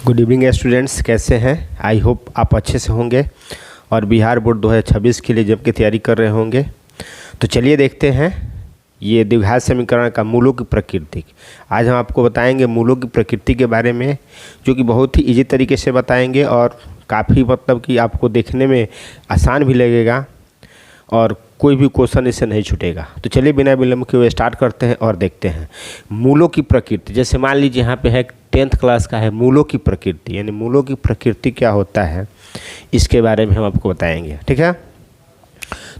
Good evening students, कैसे हैं? I hope आप अच्छे से होंगे और बिहार बोर्ड 2026 के लिए जब की तैयारी कर रहे होंगे। तो चलिए देखते हैं ये द्विघात समीकरण का मूलों की प्रकृति। आज हम आपको बताएंगे मूलों की प्रकृति के बारे में, जो कि बहुत ही इजी तरीके से बताएंगे और काफ़ी मतलब कि आपको देखने में आसान भी लगेगा और कोई भी क्वेश्चन इससे नहीं छूटेगा। तो चलिए बिना विलंब के हुए स्टार्ट करते हैं और देखते हैं मूलों की प्रकृति। जैसे मान लीजिए यहाँ पे है 10th क्लास का है मूलों की प्रकृति, यानी मूलों की प्रकृति क्या होता है इसके बारे में हम आपको बताएंगे। ठीक है,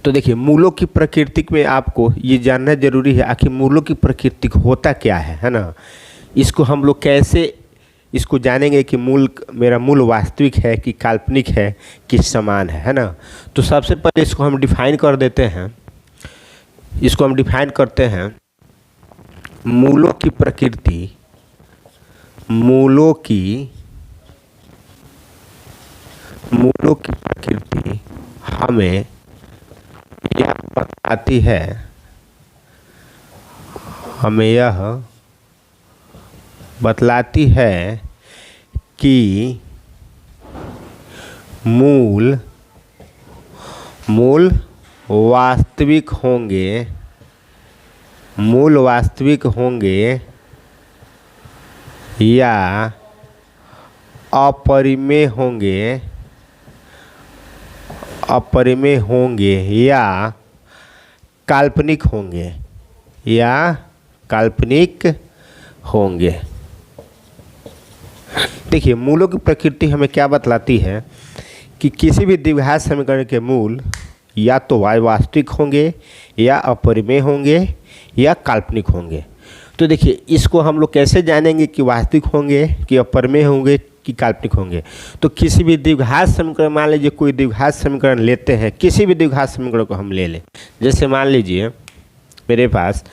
तो देखिए मूलों की प्रकृति में आपको ये जानना जरूरी है आखिर मूलों की प्रकृति होता क्या है ना। इसको हम लोग कैसे इसको जानेंगे कि मूल मेरा मूल वास्तविक है कि काल्पनिक है कि समान है ना। तो सबसे पहले इसको हम डिफाइन कर देते हैं। इसको हम डिफाइन करते हैं मूलों की प्रकृति। मूलों की प्रकृति हमें यह बताती है, हमें यह बतलाती है कि मूल वास्तविक होंगे, मूल वास्तविक होंगे या अपरिमेय होंगे, अपरिमेय होंगे या काल्पनिक होंगे, या काल्पनिक होंगे। देखिए मूलों की प्रकृति हमें क्या बतलाती है कि किसी भी द्विघात समीकरण के मूल या तो वास्तविक होंगे या अपरिमेय होंगे या काल्पनिक होंगे। तो देखिए इसको हम लोग कैसे जानेंगे कि वास्तविक होंगे कि अपरिमेय होंगे कि काल्पनिक होंगे। तो किसी भी द्विघात समीकरण, मान लीजिए कोई द्विघात समीकरण लेते हैं, किसी भी द्विघात समीकरण को हम ले लें। जैसे मान लीजिए मेरे पास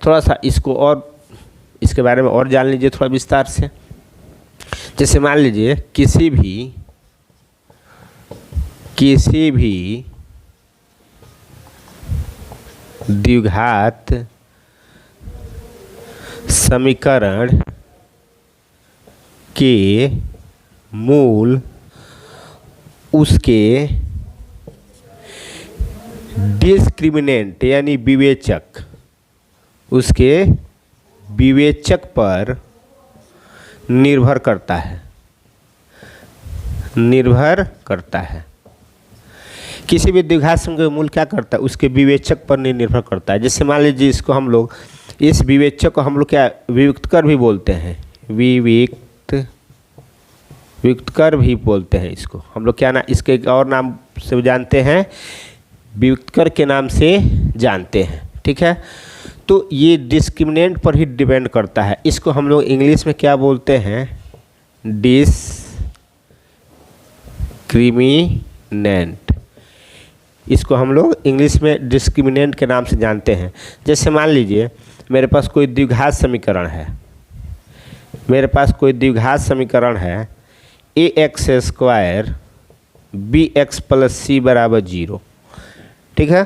थोड़ा सा इसको और इसके बारे में और जान लीजिए थोड़ा विस्तार से। जैसे मान लीजिए किसी भी द्विघात समीकरण के मूल उसके डिस्क्रिमिनेंट यानी विवेचक, उसके विवेचक पर निर्भर करता है, निर्भर करता है। किसी भी द्विघात समीकरण का मूल क्या करता है, उसके विवेचक पर निर्भर करता है। जैसे मान लीजिए इसको हम लोग, इस विवेचक को हम लोग क्या विविक्तकर भी बोलते हैं, विविक्तकर भी बोलते हैं। इसको हम लोग क्या ना इसके और नाम से जानते हैं, विविक्तकर के नाम से जानते हैं। ठीक है, तो ये डिस्क्रिमिनेंट पर ही डिपेंड करता है। इसको हम लोग इंग्लिश में क्या बोलते हैं, डिस्क्रिमिनेंट। इसको हम लोग इंग्लिश में डिस्क्रिमिनेंट के नाम से जानते हैं। जैसे मान लीजिए मेरे पास कोई द्विघात समीकरण है, मेरे पास कोई द्विघात समीकरण है ax² bx + c = 0। ठीक है,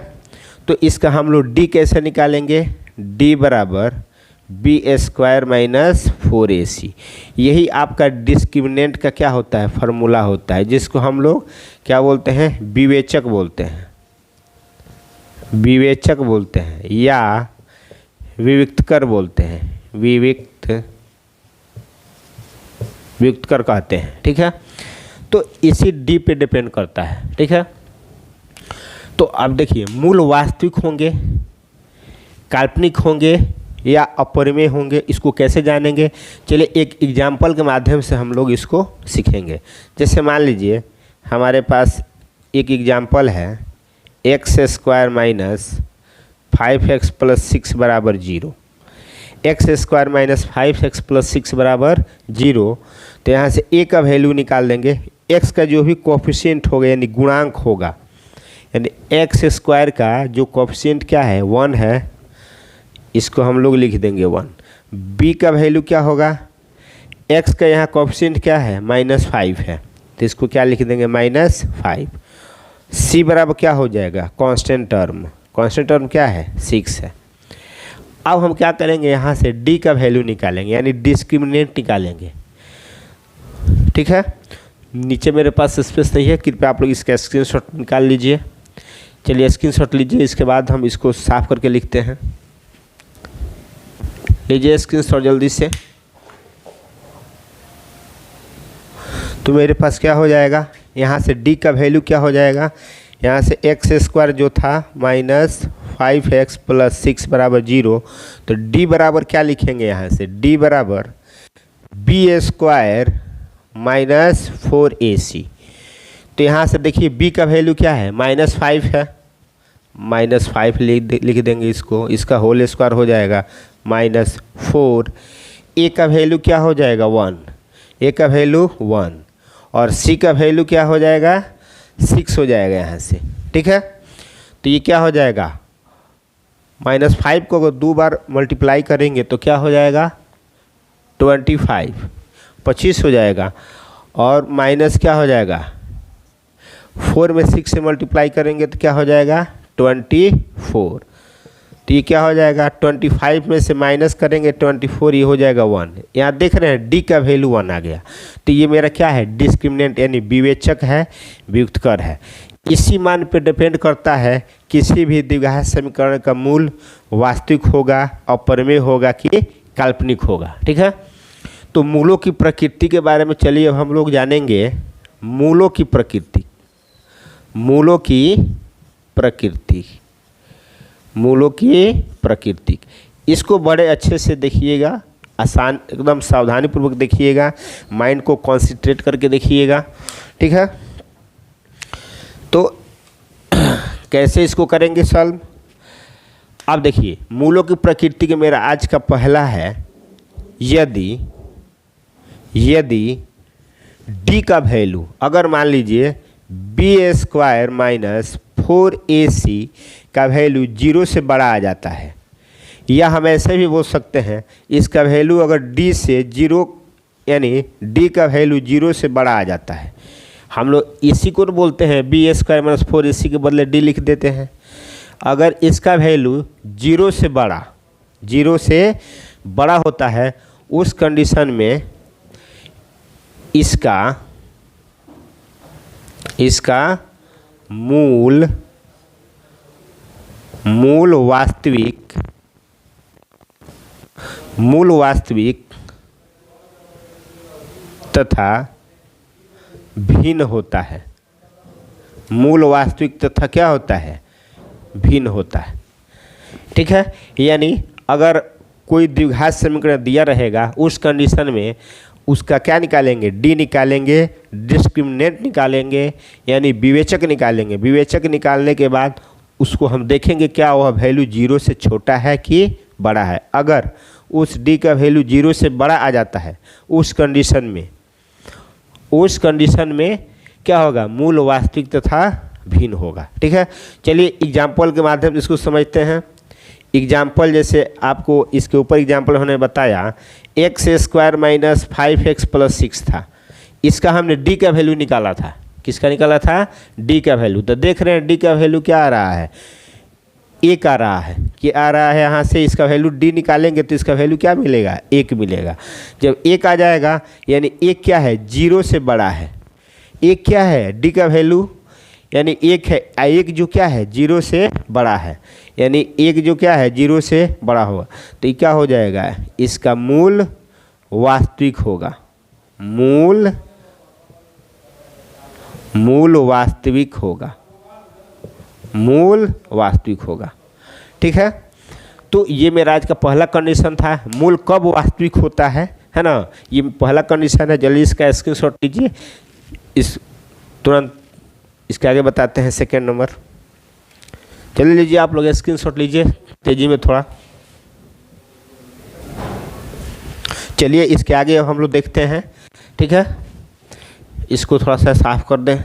तो इसका हम लोग d कैसे निकालेंगे, d = b² - 4ac। यही आपका डिस्क्रिमिनेंट का क्या होता है, फार्मूला होता है, जिसको हम लोग क्या बोलते हैं, विवेचक बोलते हैं, विवेचक बोलते हैं या विविक्तकर बोलते हैं, विविक्तकर कहते हैं। ठीक है, तो इसी डी पे डिपेंड करता है। ठीक है, तो अब देखिए मूल वास्तविक होंगे, काल्पनिक होंगे या अपरिमेय होंगे, इसको कैसे जानेंगे। चलिए एक एग्जाम्पल के माध्यम से हम लोग इसको सीखेंगे। जैसे मान लीजिए हमारे पास एक एग्जाम्पल है x² - 5x + 6 = 0। x² - 5x + 6 = 0। तो यहाँ से a का वैल्यू निकाल देंगे। x का जो भी कोफिशिएंट होगा यानी गुणांक होगा, यानी x² का जो कोफिशिएंट क्या है 1 है, इसको हम लोग लिख देंगे 1। b का वैल्यू क्या होगा, x का यहाँ कोफिशिएंट क्या है -5 है, तो इसको क्या लिख देंगे -5। c बराबर क्या हो जाएगा, कांस्टेंट टर्म, कांस्टेंट टर्म क्या है 6 है। अब हम क्या करेंगे, यहाँ से डी का वैल्यू निकालेंगे, यानी डिस्क्रिमिनेंट निकालेंगे। ठीक है, नीचे मेरे पास स्पेस नहीं है, कृपया आप लोग इसका स्क्रीनशॉट निकाल लीजिए। चलिए स्क्रीनशॉट लीजिए, इसके बाद हम इसको साफ करके लिखते हैं। लीजिए स्क्रीनशॉट जल्दी से। तो मेरे पास क्या हो जाएगा, यहाँ से d का वैल्यू क्या हो जाएगा, यहाँ से एक्स स्क्वायर जो था -5x + 6 बराबर 0, तो d बराबर क्या लिखेंगे, यहाँ से d बराबर b² - 4ac। तो यहाँ से देखिए b का वैल्यू क्या है, -5 है, -5 लिख देंगे इसको, इसका होल स्क्वायर हो जाएगा -4। a का वैल्यू क्या हो जाएगा 1, a का वैल्यू 1, और c का वैल्यू क्या हो जाएगा 6 हो जाएगा यहाँ से। ठीक है, तो ये क्या हो जाएगा, -5 को अगर 2 बार मल्टीप्लाई करेंगे तो क्या हो जाएगा 25 हो जाएगा, और माइनस क्या हो जाएगा 4 में 6 से मल्टीप्लाई करेंगे तो क्या हो जाएगा 24। तो ये क्या हो जाएगा, 25 में से माइनस करेंगे 24, ये हो जाएगा 1। यहाँ देख रहे हैं d का वैल्यू 1 आ गया। तो ये मेरा क्या है, डिस्क्रिमिनेंट यानी विवेचक है, व्युत्कर है। इसी मान पर डिपेंड करता है किसी भी द्विघात समीकरण का मूल वास्तविक होगा, अपरिमेय होगा कि काल्पनिक होगा। ठीक है, तो मूलों की प्रकृति के बारे में चलिए अब हम लोग जानेंगे। मूलों की प्रकृति, मूलों की प्रकृति, मूलों की प्रकृति, इसको बड़े अच्छे से देखिएगा, आसान एकदम सावधानीपूर्वक देखिएगा, माइंड को कॉन्सेंट्रेट करके देखिएगा। ठीक है, तो कैसे इसको करेंगे सॉल्व। अब देखिए मूलों की प्रकृति के मेरा आज का पहला है, यदि d का वैल्यू अगर मान लीजिए b² - 4ac का वैल्यू 0 से बड़ा आ जाता है, या हम ऐसे भी बोल सकते हैं इसका वैल्यू अगर d से 0 यानी d का वैल्यू 0 से बड़ा आ जाता है, हम लोग इसी को बोलते हैं b² - 4ac के बदले d लिख देते हैं। अगर इसका वैल्यू 0 से बड़ा होता है, उस कंडीशन में इसका मूल वास्तविक तथा भिन्न होता है। मूल वास्तविक तथा क्या होता है, भिन्न होता है। ठीक है, यानी अगर कोई द्विघात समीकरण दिया रहेगा, उस कंडीशन में उसका क्या निकालेंगे, d निकालेंगे, डिस्क्रिमिनेंट निकालेंगे, यानी विवेचक निकालेंगे। विवेचक निकालने के बाद उसको हम देखेंगे क्या वह वैल्यू 0 से छोटा है कि बड़ा है। अगर उस d का वैल्यू 0 से बड़ा आ जाता है, उस कंडीशन में क्या होगा, मूल वास्तविक तथा भिन्न होगा। ठीक है, चलिए एग्जाम्पल के माध्यम से इसको समझते हैं। एग्जाम्पल जैसे आपको इसके ऊपर एग्जाम्पल हमने बताया, x² - 5x + 6 था, इसका हमने d का वैल्यू निकाला था। किसका निकाला था, d का वैल्यू। तो देख रहे हैं d का वैल्यू क्या आ रहा है, 1 आ रहा है। कि आ रहा है, यहाँ से इसका वैल्यू d निकालेंगे तो इसका वैल्यू क्या मिलेगा, 1 मिलेगा। जब 1 आ जाएगा यानी 1 क्या है, 0 से बड़ा है। 1 क्या है, d का वैल्यू यानी 1 है, 1 जो क्या है 0 से बड़ा है, यानी 1 जो क्या है 0 से बड़ा होगा। तो ये क्या हो जाएगा, इसका मूल वास्तविक होगा, मूल वास्तविक होगा। ठीक है, तो ये मेरा आज का पहला कंडीशन था, मूल कब वास्तविक होता है ना, ये पहला कंडीशन है। जल्दी इसका स्क्रीनशॉट लीजिए, इस तुरंत इसके आगे बताते हैं सेकेंड नंबर। चलिए लीजिए आप लोग स्क्रीनशॉट लीजिए तेजी में थोड़ा। चलिए इसके आगे हम लोग देखते हैं। ठीक है, इसको थोड़ा सा साफ कर दें।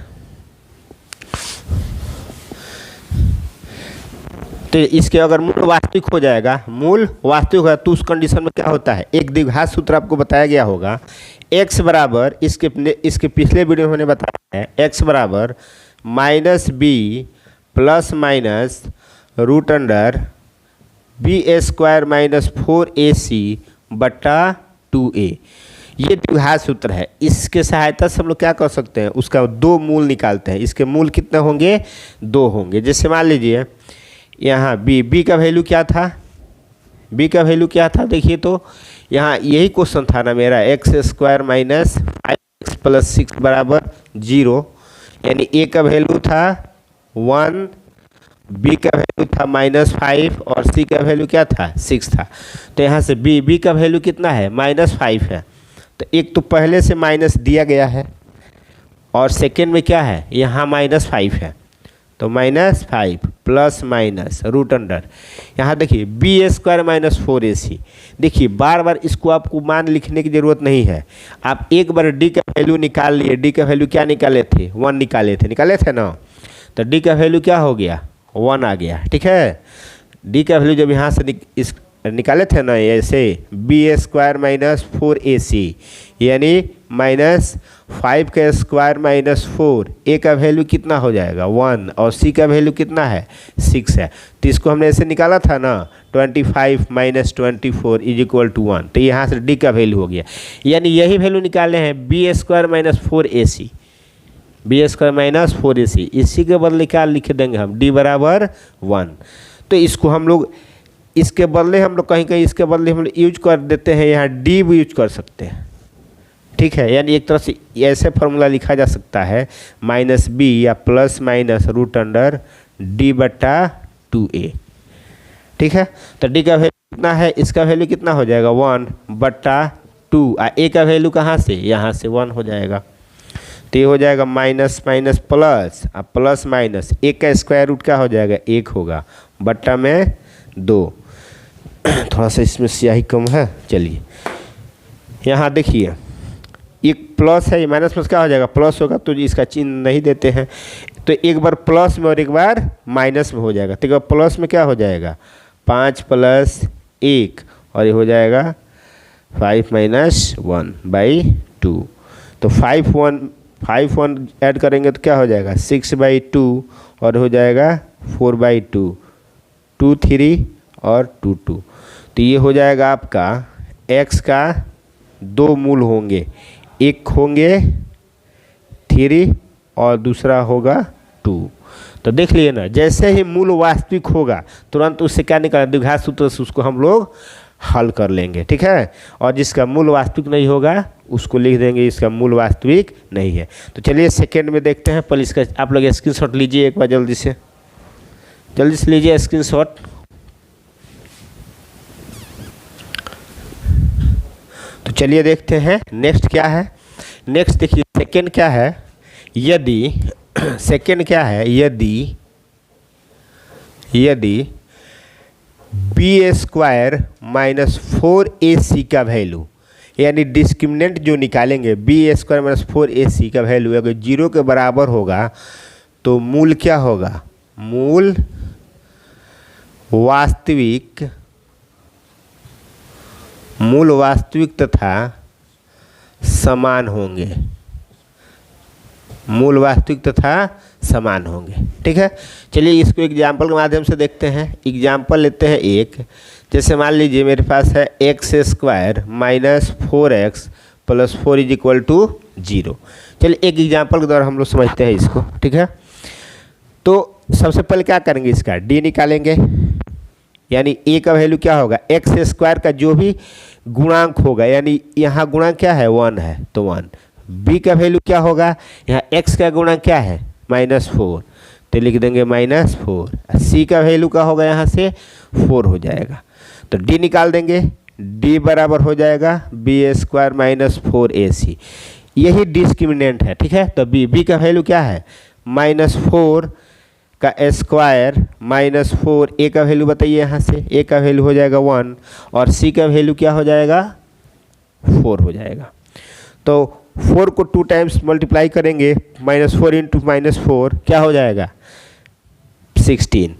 तो इसके अगर मूल वास्तविक हो जाएगा, तो उस कंडीशन में क्या होता है, एक द्विघात सूत्र आपको बताया गया होगा। x बराबर इसके पिछले वीडियो में मैंने बताया है, x बराबर -b ± √√b² b² minus 4ac बटा 2a। ये द्विघात सूत्र है। इसके सहायता से हम लोग क्या कर सकते हैं, उसका दो मूल निकालते हैं। इसके मूल कितने होंगे, 2 होंगे। जैसे मान लीजिए यहाँ b का वैल्यू क्या था, b का वैल्यू क्या था, देखिए तो यहाँ यही क्वेश्चन था ना मेरा, x² माइनस 5x प्लस 6 बराबर 0, यानी a का वैल्यू था 1, b का वैल्यू था -5 और c का वैल्यू क्या था, 6 था। तो यहाँ से b का वैल्यू कितना है, -5 है। तो एक तो पहले से माइनस दिया गया है और सेकेंड में क्या है, यहाँ -5 है। तो -5 प्लस माइनस रूट अंडर, यहाँ देखिए b² माइनस 4ac। देखिए बार बार इसको आपको मान लिखने की ज़रूरत नहीं है। आप एक बार d का वैल्यू निकाल लिए। d का वैल्यू क्या निकाले थे, 1 निकाले थे ना। तो d का वैल्यू क्या हो गया, 1 आ गया। ठीक है, d का वैल्यू जब यहाँ से निकाले थे ना ऐसे, b² माइनस 4ac यानी -5 का स्क्वायर माइनस 4, a का वैल्यू कितना हो जाएगा 1 और c का वैल्यू कितना है 6 है। तो इसको हमने ऐसे निकाला था ना 25 माइनस 24 इज इक्वल टू 1। तो यहाँ से d का वैल्यू हो गया, यानी यही वैल्यू निकाले हैं b² minus 4ac, b² minus 4ac। इसी के बदले क्या लिख देंगे हम, d बराबर 1। तो इसको हम लोग इसके बदले हम लोग कहीं कहीं इसके बदले हम लोग यूज कर देते हैं, यहाँ डी भी यूज कर सकते हैं। ठीक है, यानी एक तरह से ऐसे फार्मूला लिखा जा सकता है -b या plus minus root under d बटा 2a। ठीक है, तो d का वैल्यू कितना है, इसका वैल्यू कितना हो जाएगा 1 बटा 2, a का वैल्यू कहाँ से, यहाँ से 1 हो जाएगा। तो ये हो जाएगा माइनस माइनस प्लस, अब प्लस माइनस, एक का स्क्वायर रूट क्या हो जाएगा 1 होगा, बट्टा में 2। थोड़ा सा इसमें स्याही कम है। चलिए यहाँ देखिए एक प्लस है, माइनस प्लस क्या हो जाएगा, प्लस होगा तो इसका चिन्ह नहीं देते हैं। तो एक बार प्लस में और एक बार माइनस में हो जाएगा। तो एक बार प्लस में क्या हो जाएगा 5 + 1 और ये हो जाएगा 5 - 1 बाई 2। तो 5 1 ऐड करेंगे तो क्या हो जाएगा 6/2 और हो जाएगा 4/2, 2 3 और 2 2। तो ये हो जाएगा आपका x का 2 मूल होंगे, एक होंगे 3 और दूसरा होगा 2। तो देख लिए ना, जैसे ही मूल वास्तविक होगा तुरंत उससे क्या निकालना, द्विघात सूत्र से उसको हम लोग हल कर लेंगे। ठीक है, और जिसका मूल वास्तविक नहीं होगा उसको लिख देंगे इसका मूल वास्तविक नहीं है। तो चलिए सेकेंड में देखते हैं। पहले इसका आप लोग स्क्रीनशॉट लीजिए एक बार, जल्दी से लीजिए स्क्रीनशॉट। तो चलिए देखते हैं नेक्स्ट क्या है। नेक्स्ट देखिए सेकेंड क्या है, यदि सेकेंड क्या है, यदि b² माइनस 4ac का वैल्यू, यानी डिस्क्रिमिनेंट जो निकालेंगे b² माइनस 4ac का वैल्यू अगर 0 के बराबर होगा तो मूल क्या होगा, मूल वास्तविक तथा समान होंगे, मूल वास्तविक तथा समान होंगे। ठीक है, चलिए इसको एग्जाम्पल के माध्यम से देखते हैं। एग्जाम्पल लेते हैं एक, जैसे मान लीजिए मेरे पास है x² minus 4x plus 4 is equal to 0। चलिए एक एग्जाम्पल के द्वारा हम लोग समझते हैं इसको। ठीक है, तो सबसे पहले क्या करेंगे, इसका d निकालेंगे, यानी a का वैल्यू क्या होगा, x² का जो भी गुणांक होगा, यानी यहाँ गुणांक क्या है 1 है तो 1। b का वैल्यू क्या होगा, यहाँ x का गुणांक क्या है -4 तो लिख देंगे -4। c का वैल्यू का होगा यहाँ से 4 हो जाएगा। तो d निकाल देंगे, d बराबर हो जाएगा b² माइनस 4ac, यही डिस्क्रिमिनेंट है। ठीक है, तो b का वैल्यू क्या है -4 का स्क्वायर -4, a का वैल्यू बताइए यहाँ से, a का वैल्यू हो जाएगा 1 और c का वैल्यू क्या हो जाएगा 4 हो जाएगा। तो 4 को 2 टाइम्स मल्टीप्लाई करेंगे, -4 इंटू -4 क्या हो जाएगा 16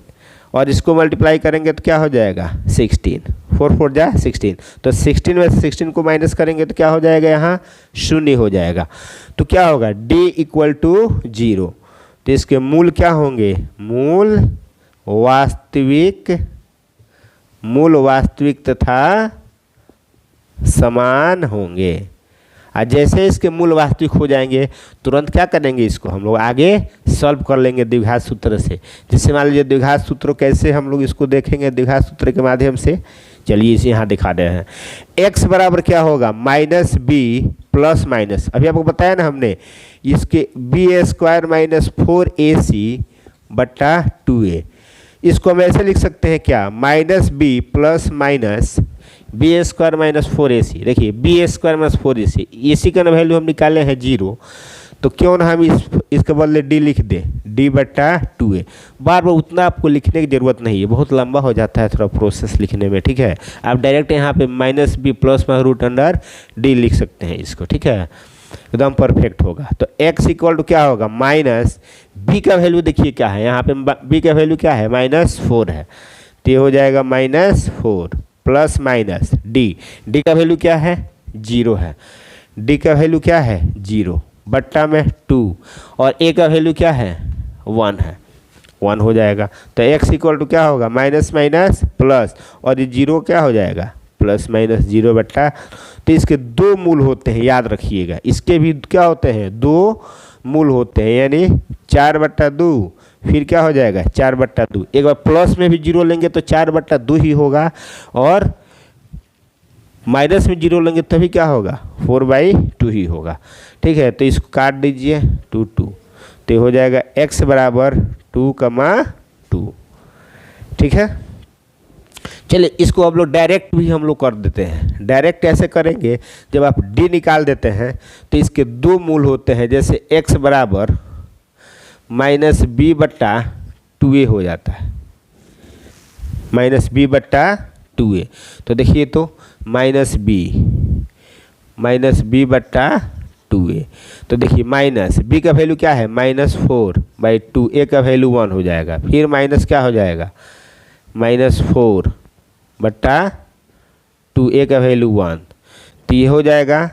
और इसको मल्टीप्लाई करेंगे तो क्या हो जाएगा 16, 4 4 जा 16। तो 16 में 16 को माइनस करेंगे तो क्या हो जाएगा, यहाँ 0 हो जाएगा। तो क्या होगा d इक्वल टू 0। तो इसके मूल क्या होंगे, मूल वास्तविक मूल वास्तविक तथा समान होंगे। और जैसे इसके मूल वास्तविक हो जाएंगे तुरंत क्या करेंगे, इसको हम लोग आगे सॉल्व कर लेंगे द्विघात सूत्र से। जैसे मान लीजिए द्विघात सूत्र कैसे हम लोग इसको देखेंगे द्विघात सूत्र के माध्यम से। चलिए इसे यहाँ दिखा रहे हैं। x बराबर क्या होगा, माइनस बी प्लस माइनस, अभी आपको बताया ना हमने, इसके b² माइनस 4ac बट्टा 2a। इसको हम ऐसे लिख सकते हैं क्या, minus b plus minus b² minus 4ac। देखिए b² माइनस 4ac, ac का वैल्यू हम निकाले हैं 0, तो क्यों ना हम इसके बदले d लिख दें, d बट्टा 2a। बार बार उतना आपको लिखने की ज़रूरत नहीं है, बहुत लंबा हो जाता है थोड़ा प्रोसेस लिखने में, ठीक है। आप डायरेक्ट यहाँ पे माइनस बी प्लस में रूट अंडर d लिख सकते हैं इसको, ठीक है, एकदम परफेक्ट होगा। तो x इक्वल टू क्या होगा, माइनस b का वैल्यू देखिए क्या है, यहाँ पे b का वैल्यू क्या है, -4 है, तो ये हो जाएगा -4 प्लस माइनस d का वैल्यू क्या है, 0 है, d का वैल्यू क्या है 0 बट्टा में 2 और a का वैल्यू क्या है 1 है, 1 हो जाएगा। तो x इक्वल टू क्या होगा, माइनस माइनस प्लस, और ये 0 क्या हो जाएगा, प्लस माइनस 0 बट्टा। तो इसके दो मूल होते हैं, याद रखिएगा, इसके भी क्या होते हैं, दो मूल होते हैं, यानी 4/2, फिर क्या हो जाएगा 4/2। एक बार प्लस में भी 0 लेंगे तो 4/2 ही होगा, और माइनस में 0 लेंगे तभी क्या होगा 4/2 ही होगा, ठीक है। तो इसको काट दीजिए 2 तो हो जाएगा x बराबर 2,2, ठीक है। चलिए इसको हम लोग डायरेक्ट भी हम लोग कर देते हैं। डायरेक्ट ऐसे करेंगे, जब आप d निकाल देते हैं तो इसके दो मूल होते हैं, जैसे x बराबर -b/2a हो जाता है, -b/2a। तो देखिए तो -b/2a, तो देखिए माइनस b का वैल्यू क्या है -4/2, a का वैल्यू 1 हो जाएगा, फिर माइनस क्या हो जाएगा -4/2, a का वैल्यू 1, तो ये हो जाएगा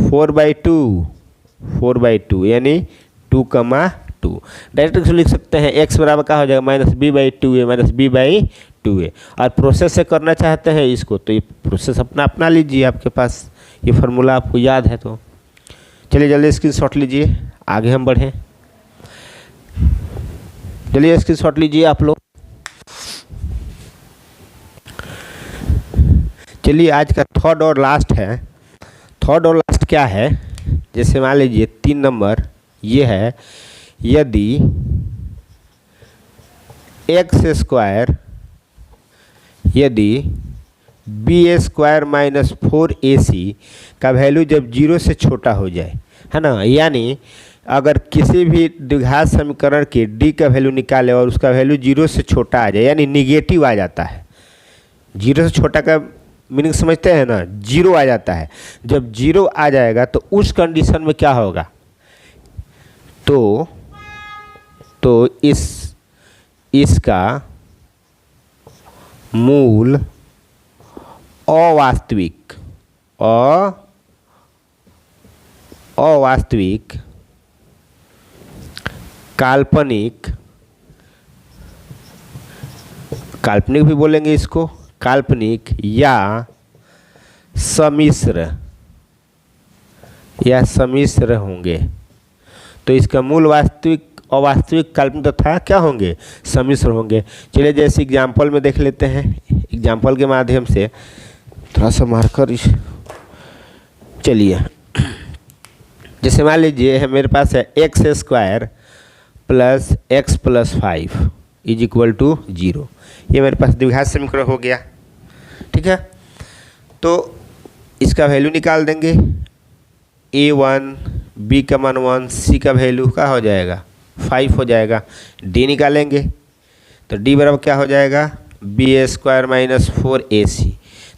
4/2 यानी 2,2। डायरेक्ट इसको लिख सकते हैं, x बराबर क्या हो जाएगा -b/2a, और प्रोसेस से करना चाहते हैं इसको तो ये प्रोसेस अपना लीजिए, आपके पास ये फार्मूला आपको याद है। तो चलिए जल्दी स्क्रीनशॉट लीजिए, आगे हम बढ़ें। चलिए स्क्रीनशॉट लीजिए आप लोग। चलिए आज का थर्ड और लास्ट है। थर्ड और लास्ट क्या है, जैसे मान लीजिए 3 नंबर ये है, यदि b² माइनस 4ac का वैल्यू जब 0 से छोटा हो जाए, है ना, यानी अगर किसी भी द्विघात समीकरण के d का वैल्यू निकाले और उसका वैल्यू 0 से छोटा आ जाए, यानी निगेटिव आ जाता है। 0 से छोटा का मीनिंग समझते हैं ना, 0 आ जाता है। जब 0 आ जाएगा तो उस कंडीशन में क्या होगा, तो इसका मूल अवास्तविक काल्पनिक भी बोलेंगे इसको, काल्पनिक या सम्मिश्र होंगे। तो इसका मूल वास्तविक, अवास्तविक, काल्पनिक तथा क्या होंगे, सम्मिश्र होंगे। चलिए जैसे एग्जाम्पल में देख लेते हैं, एग्जाम्पल के माध्यम से थोड़ा सा मार्कर, चलिए जैसे मान लीजिए है मेरे पास है x² plus x plus 5 is equal to 0। ये मेरे पास द्विघात समीकरण हो गया, ठीक है। तो इसका वैल्यू निकाल देंगे, a1, b का मान 1, c का वैल्यू क्या हो जाएगा 5 हो जाएगा। d निकालेंगे तो d बराबर क्या हो जाएगा b² माइनस 4ac,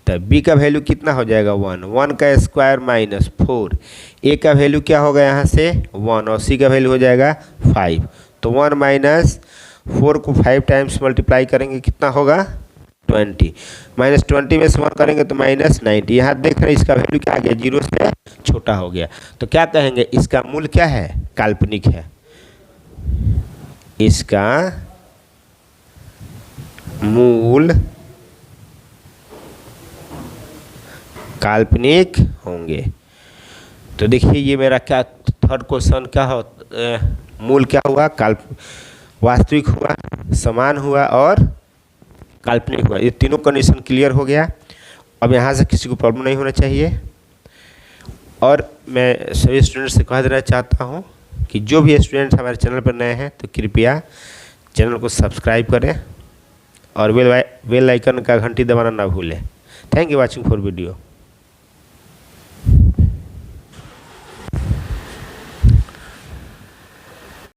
तो b का वैल्यू कितना हो जाएगा 1 का स्क्वायर माइनस 4, a का वैल्यू क्या होगा यहाँ से 1 और c का वैल्यू हो जाएगा 5। तो 1 माइनस 4 को 5 टाइम्स मल्टीप्लाई करेंगे कितना होगा 20, -20 में से 1 करेंगे तो -90। यहाँ देख रहे हैं इसका वैल्यू क्या आ गया, 0 से छोटा हो गया। तो क्या कहेंगे, इसका मूल क्या है, काल्पनिक है। इसका मूल काल्पनिक होंगे। तो देखिए ये मेरा क्या थर्ड क्वेश्चन क्या हो, मूल क्या हुआ, वास्तविक हुआ, समान हुआ और काल्पनिक हुआ। ये तीनों कंडीशन क्लियर हो गया। अब यहाँ से किसी को प्रॉब्लम नहीं होना चाहिए। और मैं सभी स्टूडेंट्स से कह देना चाहता हूँ कि जो भी स्टूडेंट्स हमारे चैनल पर नए हैं तो कृपया चैनल को सब्सक्राइब करें और बेल आइकन का घंटी दबाना ना भूलें। Thank you watching for video.